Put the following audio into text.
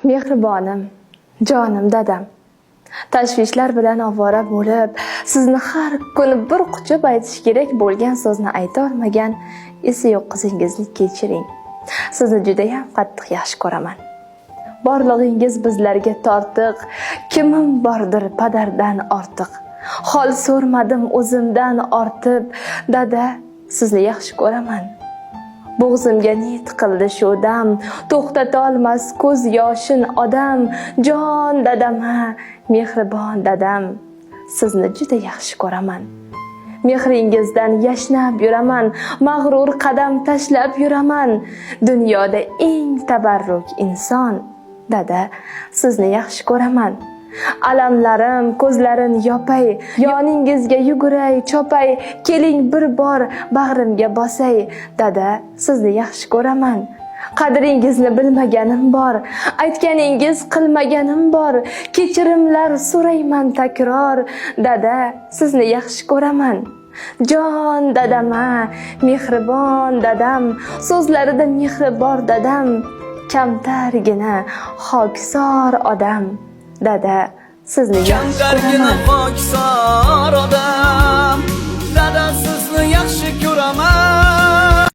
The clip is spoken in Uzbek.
Mehribonim, jonim dadam. Tashvishlar bilan ovora bo'lib, sizni har kuni bir quchib aytish kerak bo'lgan so'zni ayta olmagan esi yo'q qizingizni kechiring. Sizni juda ham qattiq yaxshi ko'raman. Borlig'ingiz bizlarga tortiq, kimim bordir padardan ortiq. Hol so'rmadim o'zimdan ortib, dada, sizni yaxshi ko'raman. Bo'g'zimga ne tiqildi shu dam, to'xtata olmas ko'z yoshin odam. Jon dadam, mehribon dadam, sizni juda yaxshi ko'raman. Mehringizdan yashnab yuraman, mag'rur qadam tashlab yuraman. Dunyoda eng tabarruk inson, dada, sizni yaxshi ko'raman. Alamlarim ko'zlarin yopay, yoningizga yuguray, chopay, keling bir bor bag'rimga bosay, dada, sizni yaxshi ko'raman. Qadringizni bilmaganim bor, aytganingiz qilmaganim bor, kechirimlar so'rayman takror, dada, sizni yaxshi ko'raman. Jon dadam, mehribon dadam, so'zlarida mehri bor dadam, kamtargina xokisor odam, dada, sizni yaxshi ko'raman. Xokisor odam, dada, sizni yaxshi ko'raman.